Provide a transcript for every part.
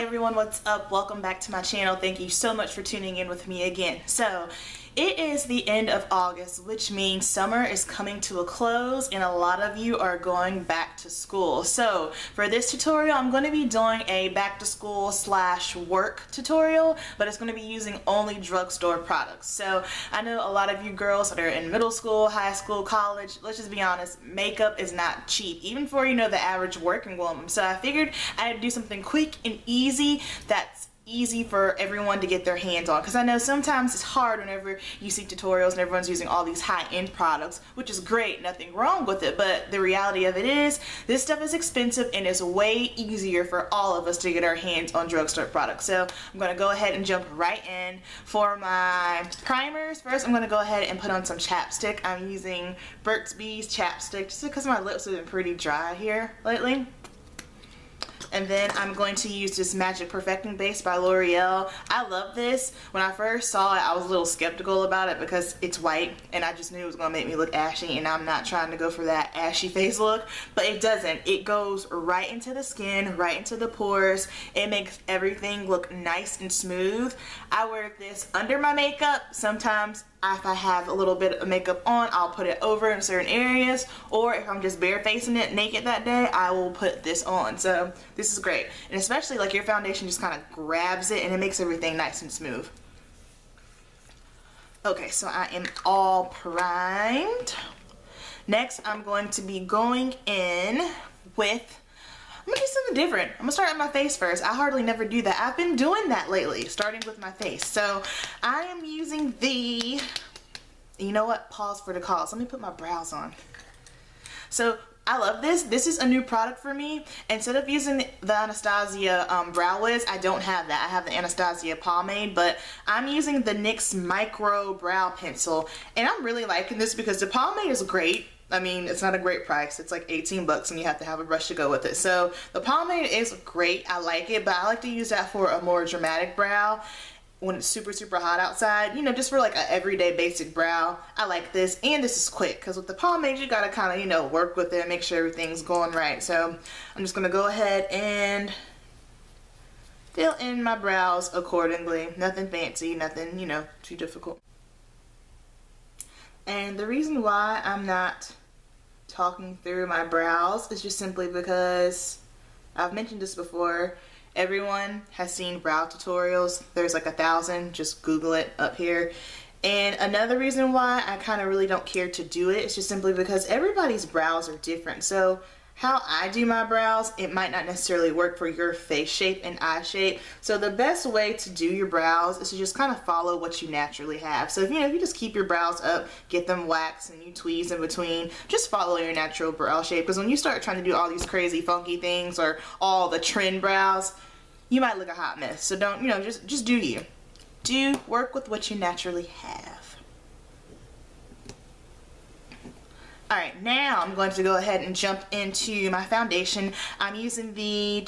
everyone, what's up? Welcome back to my channel. Thank you so much for tuning in with me again. So it is the end of August, which means summer is coming to a close and a lot of you are going back to school. So for this tutorial, I'm going to be doing a back to school / work tutorial, but it's going to be using only drugstore products. So I know a lot of you girls that are in middle school, high school, college, let's just be honest, makeup is not cheap, even for, you know, the average working woman. So I figured I'd do something quick and easy that's easy for everyone to get their hands on, because I know sometimes it's hard whenever you see tutorials and everyone's using all these high-end products, which is great, nothing wrong with it, but the reality of it is this stuff is expensive and it's way easier for all of us to get our hands on drugstore products. So I'm going to go ahead and jump right in. For my primers, first I'm going to go ahead and put on some chapstick. I'm using Burt's Bees chapstick just because my lips have been pretty dry here lately. And then I'm going to use this Magic Perfecting Base by Loreal. I love this. When I first saw it, I was a little skeptical about it because it's white and I just knew it was going to make me look ashy, and I'm not trying to go for that ashy face look, but it doesn't. It goes right into the skin, right into the pores. It makes everything look nice and smooth. I wear this under my makeup. Sometimes if I have a little bit of makeup on, I'll put it over in certain areas, or if I'm just barefacing it naked that day, I will put this on. So this is great, and especially like your foundation just kind of grabs it and it makes everything nice and smooth. Okay, so I am all primed. Next, I'm going to be going in with, I'm gonna do something different. I'm gonna start with my face first. I hardly never do that. I've been doing that lately, starting with my face. So I am using the, you know what, pause for the cause. Let me put my brows on. So I love this. This is a new product for me. Instead of using the Anastasia Brow Wiz, I don't have that. I have the Anastasia pomade, but I'm using the NYX Micro Brow Pencil, and I'm really liking this because the pomade is great. I mean, it's not a great price. It's like 18 bucks and you have to have a brush to go with it. So the pomade is great. I like it, but I like to use that for a more dramatic brow when it's super, super hot outside. You know, just for like an everyday basic brow. I like this, and this is quick because with the pomade, you gotta kind of, you know, work with it and make sure everything's going right. So I'm just gonna go ahead and fill in my brows accordingly. Nothing fancy, nothing, you know, too difficult. And the reason why I'm not talking through my brows is just simply because I've mentioned this before. Everyone has seen brow tutorials. There's like 1,000. Just Google it up here. And another reason why I kind of really don't care to do it is just simply because everybody's brows are different. So how I do my brows, it might not necessarily work for your face shape and eye shape. So the best way to do your brows is to just kind of follow what you naturally have. So if you just keep your brows up, get them waxed, and you tweeze in between, just follow your natural brow shape. Because when you start trying to do all these crazy funky things or all the trend brows, you might look a hot mess. So don't, just do you. Work with what you naturally have. Alright, now I'm going to go ahead and jump into my foundation. I'm using the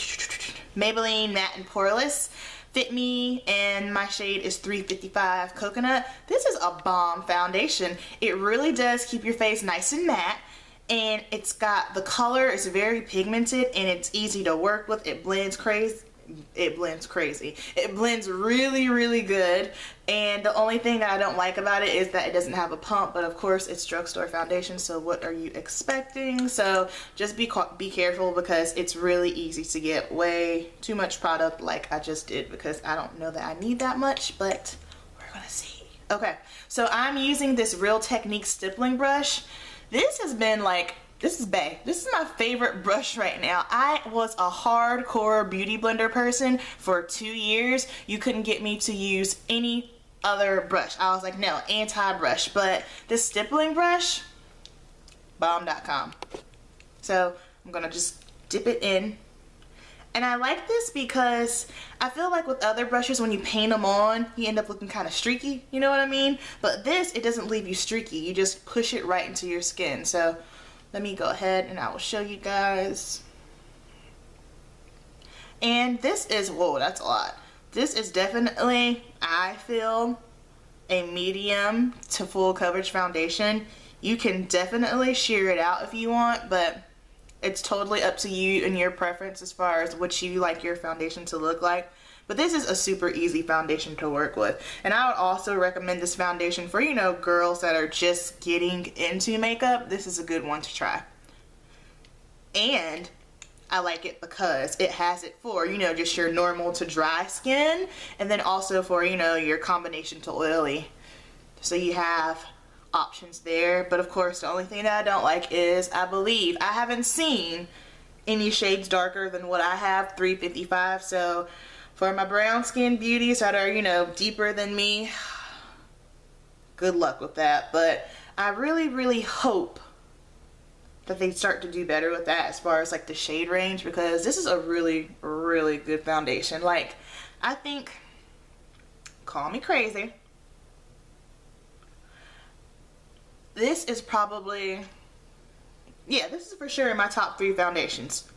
Maybelline Matte and Poreless Fit Me, and my shade is 355 Coconut. This is a bomb foundation. It really does keep your face nice and matte, and it's got, the color is very pigmented and it's easy to work with. It blends crazy. It blends really, really good, and the only thing that I don't like about it is that it doesn't have a pump, but of course it's drugstore foundation, so what are you expecting? So just be careful, because it's really easy to get way too much product like I just did, because I don't know that I need that much, but we're gonna see. Okay, so I'm using this Real Technique stippling brush. This has been like, this is my favorite brush right now. I was a hardcore beauty blender person for 2 years. You couldn't get me to use any other brush. I was like, no, anti-brush. But this stippling brush, bomb.com. So I'm gonna just dip it in. And I like this because I feel like with other brushes, when you paint them on, you end up looking kind of streaky, you know what I mean? But this, it doesn't leave you streaky. You just push it right into your skin. So let me go ahead and I will show you guys. And this is, whoa, that's a lot. This is definitely, I feel, a medium to full coverage foundation. You can definitely sheer it out if you want, but It's totally up to you and your preference as far as what you like your foundation to look like. But this is a super easy foundation to work with. And I would also recommend this foundation for, you know, girls that are just getting into makeup. This is a good one to try. And I like it because it has it for, you know, just your normal to dry skin, and then also for, you know, your combination to oily. So you have options there. But of course, the only thing that I don't like is I haven't seen any shades darker than what I have, 355. So for my brown skin beauties that are, you know, deeper than me, good luck with that. But I really hope that they start to do better with that as far as like the shade range, because this is a really good foundation. Like, I think, call me crazy, this is probably, yeah, this is for sure in my top 3 foundations.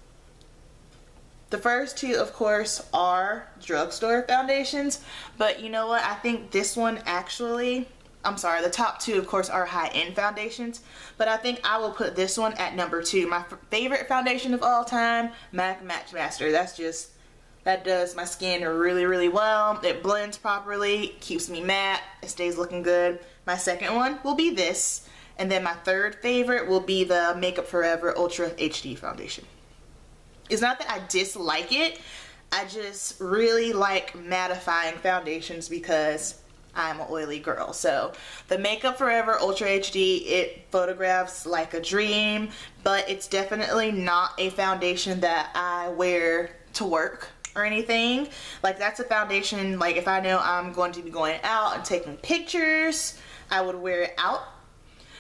The first 2, of course, are drugstore foundations, but you know what, I think this one actually, I'm sorry, the top 2 of course are high-end foundations, but I think I will put this one at number 2. My favorite foundation of all time, MAC Match Master. That does my skin really well. It blends properly, keeps me matte, it stays looking good. My second one will be this, and then my third favorite will be the Makeup Forever Ultra HD foundation. It's not that I dislike it, I just really like mattifying foundations because I'm an oily girl. So the Makeup Forever Ultra HD, it photographs like a dream, but it's definitely not a foundation that I wear to work or anything. Like, that's a foundation, like if I know I'm going to be going out and taking pictures, I would wear it out.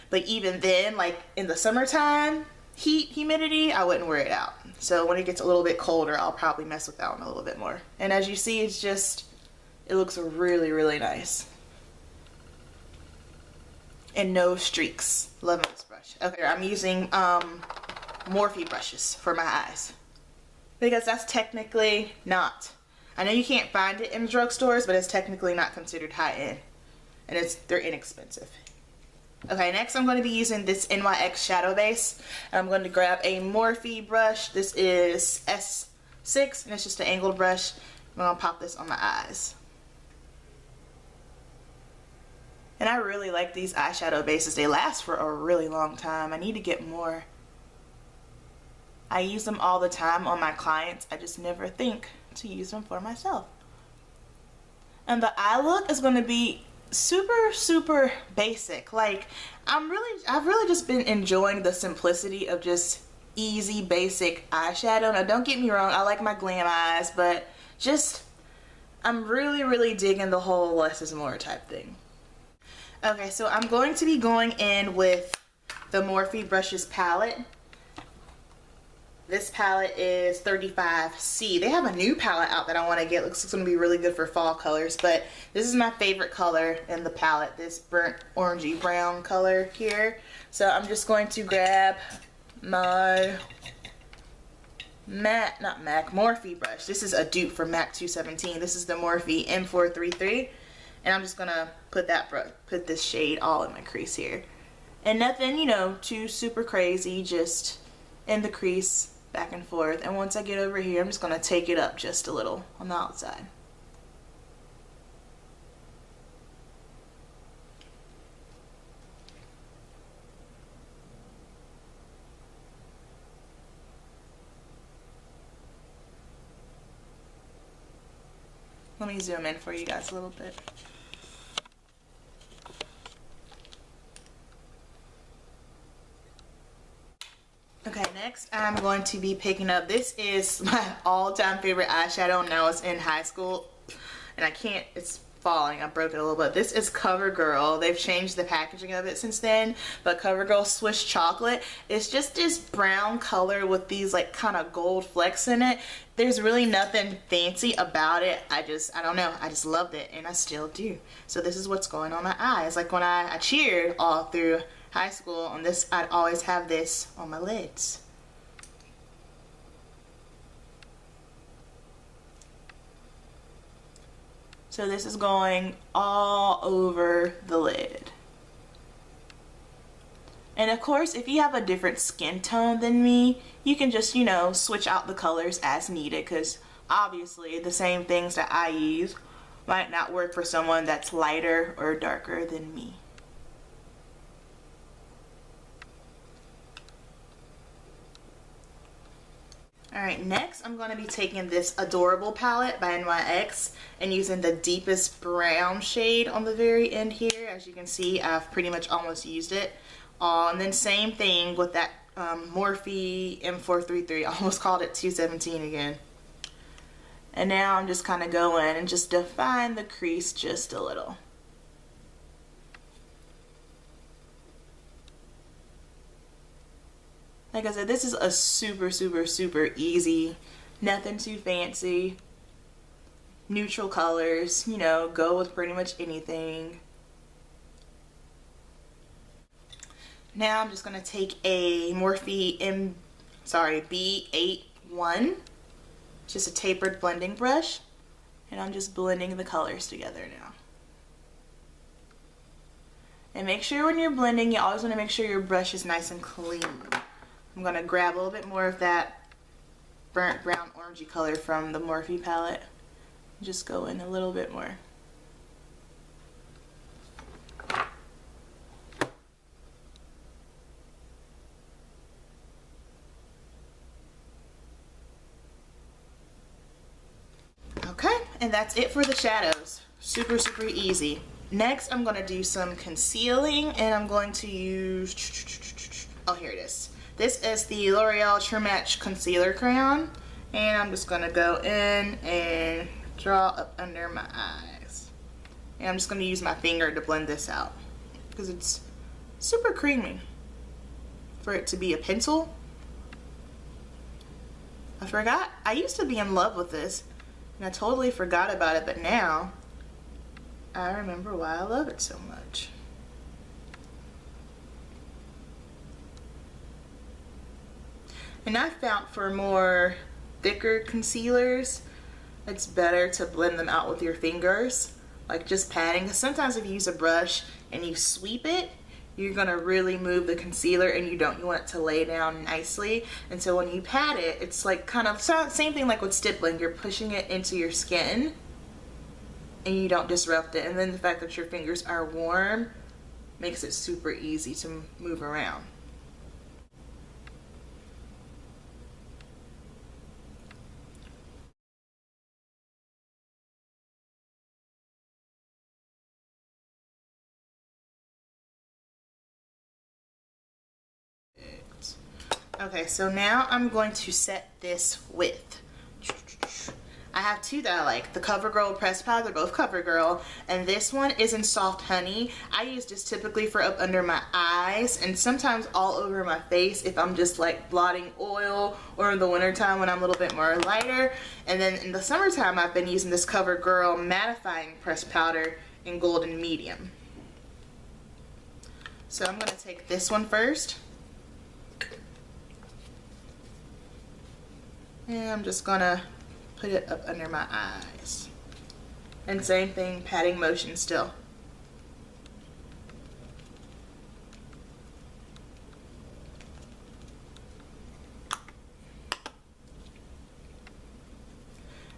But even then, like in the summertime, heat, humidity, I wouldn't wear it out. So when it gets a little bit colder, I'll probably mess with that one a little bit more. And as you see, it's just, it looks really nice. And no streaks. Love this brush. Okay, I'm using Morphe brushes for my eyes, because that's technically not, I know you can't find it in drugstores, but it's technically not considered high-end, and they're inexpensive. Okay, next I'm going to be using this NYX shadow base, and I'm going to grab a Morphe brush. This is S6, and it's just an angled brush. I'm going to pop this on my eyes. And I really like these eyeshadow bases. They last for a really long time. I need to get more. I use them all the time on my clients. I just never think to use them for myself. And the eye look is going to be super basic. Like, I've really just been enjoying the simplicity of just easy basic eyeshadow. Now don't get me wrong, I like my glam eyes, but just I'm really digging the whole less is more type thing. Okay, so I'm going to be going in with the Morphe brushes palette. This palette is 35C. They have a new palette out that I want to get. Looks like it's going to be really good for fall colors, but this is my favorite color in the palette, this burnt orangey brown color here. So I'm just going to grab my Morphe brush. This is a dupe for MAC 217. This is the Morphe M433, and I'm just going to put this shade all in my crease here. And nothing, you know, too super crazy, just in the crease, back and forth. And once I get over here, I'm just going to take it up just a little on the outside. Let me zoom in for you guys a little bit. Okay, next I'm going to be picking up, this is my all-time favorite eyeshadow when I was in high school, and I can't, it's falling, I broke it a little bit. This is CoverGirl. They've changed the packaging of it since then, but CoverGirl Swiss Chocolate. It's just this brown color with these like kind of gold flecks in it. There's really nothing fancy about it. I don't know, I just loved it, and I still do. So this is what's going on my eyes. Like when I cheered all through high school on this, I'd always have this on my lids. So this is going all over the lid. And of course, if you have a different skin tone than me, you can just, you know, switch out the colors as needed, because obviously the same things that I use might not work for someone that's lighter or darker than me. Alright, next I'm going to be taking this Adorable palette by NYX and using the deepest brown shade on the very end here. As you can see, I've pretty much almost used it. And then same thing with that Morphe M433. I almost called it 217 again. And now I'm just kind of going and just define the crease just a little. Like I said, this is a super easy, nothing too fancy, neutral colors, you know, go with pretty much anything. Now I'm just going to take a Morphe B81, just a tapered blending brush, and I'm just blending the colors together now. And make sure when you're blending, you always want to make sure your brush is nice and clean. I'm going to grab a little bit more of that burnt brown orangey color from the Morphe palette. Just go in a little bit more. Okay, and that's it for the shadows. Super easy. Next, I'm going to do some concealing, and I'm going to use, oh, here it is. This is the L'Oreal True Match Concealer Crayon, and I'm just going to go in and draw up under my eyes. And I'm just going to use my finger to blend this out because it's super creamy for it to be a pencil. I forgot, I used to be in love with this and I totally forgot about it, but now I remember why I love it so much. And I found for more thicker concealers, it's better to blend them out with your fingers, like just patting. Because sometimes if you use a brush and you sweep it, you're gonna really move the concealer and you want it to lay down nicely. And so when you pat it, it's like kind of same thing like with stippling. You're pushing it into your skin and you don't disrupt it. And then the fact that your fingers are warm makes it super easy to move around. Okay, so now I'm going to set this with, I have two that I like, the CoverGirl pressed powder, they're both CoverGirl, and this one is in Soft Honey. I use this typically for up under my eyes and sometimes all over my face if I'm just like blotting oil, or in the wintertime when I'm a little bit more lighter. And then in the summertime I've been using this CoverGirl mattifying pressed powder in Golden Medium. So I'm going to take this one first. And I'm just gonna put it up under my eyes. And same thing, patting motion still.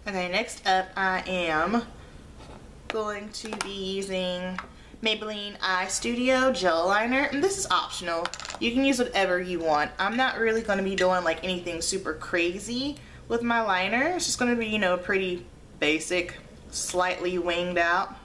Okay, next up I am going to be using Maybelline Eyestuio Gel Liner, and this is optional. You can use whatever you want. I'm not really going to be doing like anything super crazy with my liner. It's just going to be, you know, pretty basic, slightly winged out.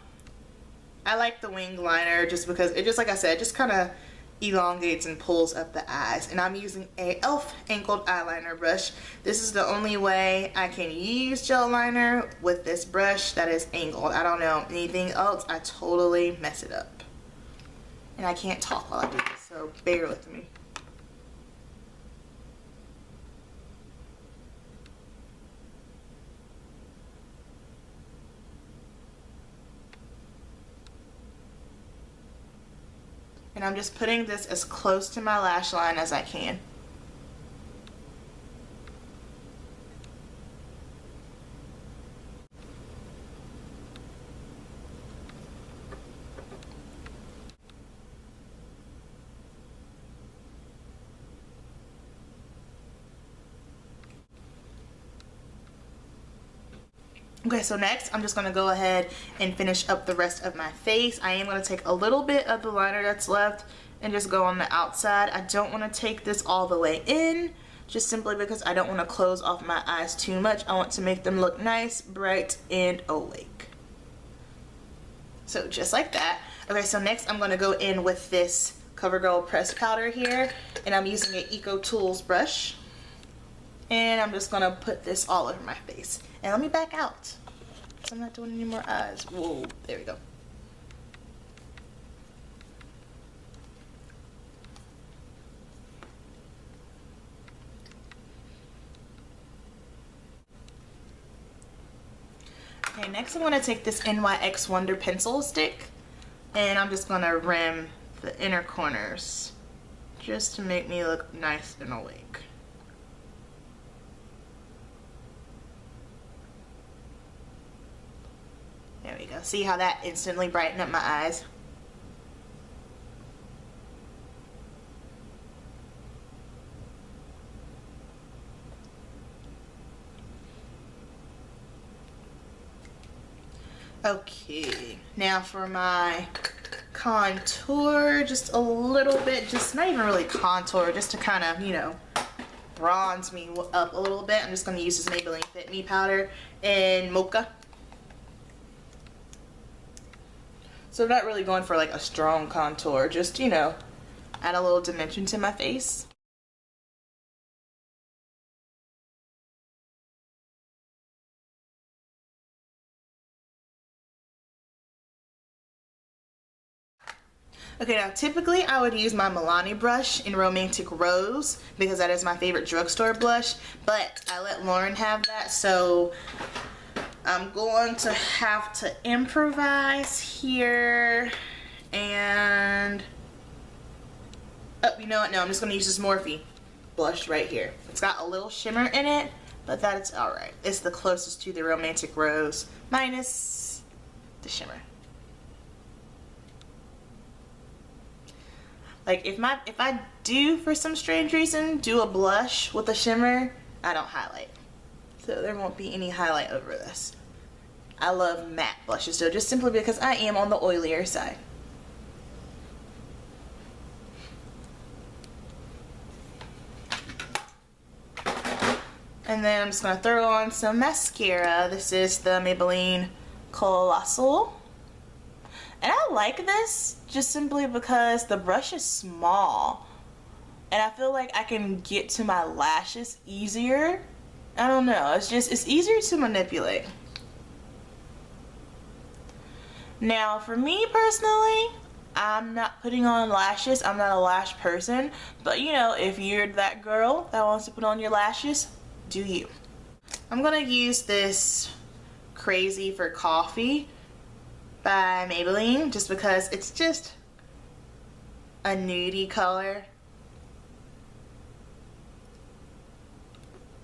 I like the winged liner just because it just, like I said, just kind of elongates and pulls up the eyes. And I'm using a e.l.f. angled eyeliner brush. This is the only way I can use gel liner with this brush that is angled. I don't know anything else. I totally mess it up. And I can't talk while I do this, so bear with me. And I'm just putting this as close to my lash line as I can. Okay, so next I'm just going to go ahead and finish up the rest of my face. I am going to take a little bit of the liner that's left and just go on the outside. I don't want to take this all the way in, just simply because I don't want to close off my eyes too much. I want to make them look nice, bright, and awake. So just like that. Okay, so next I'm going to go in with this CoverGirl pressed powder here, and I'm using an Eco Tools brush. And I'm just going to put this all over my face. And let me back out, so I'm not doing any more eyes. Whoa, there we go. Okay, next I'm going to take this NYX Wonder pencil stick, and I'm just going to rim the inner corners just to make me look nice and awake. There we go. See how that instantly brightened up my eyes? Okay, now for my contour, just a little bit, just not even really contour, just to kind of, you know, bronze me up a little bit. I'm just going to use this Maybelline Fit Me powder in Mocha. So I'm not really going for like a strong contour, just, you know, add a little dimension to my face. Okay, now typically I would use my Milani brush in Romantic Rose because that is my favorite drugstore blush, but I let Lauren have that, so I'm going to have to improvise here. And oh, you know what? No, I'm just going to use this Morphe blush right here. It's got a little shimmer in it, but that's alright. It's the closest to the Romantic Rose minus the shimmer. Like if I do, for some strange reason, do a blush with a shimmer, I don't highlight. So there won't be any highlight over this. I love matte blushes though, just simply because I am on the oilier side. And then I'm just going to throw on some mascara. This is the Maybelline Colossal. And I like this just simply because the brush is small. And I feel like I can get to my lashes easier. I don't know, it's easier to manipulate. Now for me personally, I'm not putting on lashes. I'm not a lash person. But you know, if you're that girl that wants to put on your lashes, do you. I'm gonna use this Crazy for Coffee by Maybelline just because it's just a nudie color.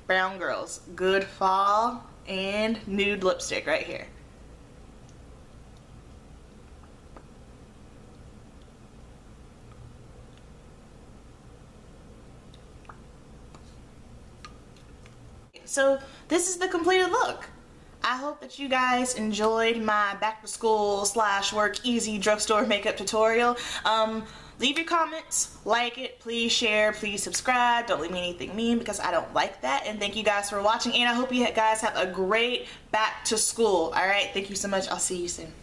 Brown Girls, good fall and nude lipstick right here. So this is the completed look. I hope that you guys enjoyed my back to school / work easy drugstore makeup tutorial. Leave your comments, like it, please share, please subscribe. Don't leave me anything mean because I don't like that. And thank you guys for watching, and I hope you guys have a great back to school. Alright, thank you so much. I'll see you soon.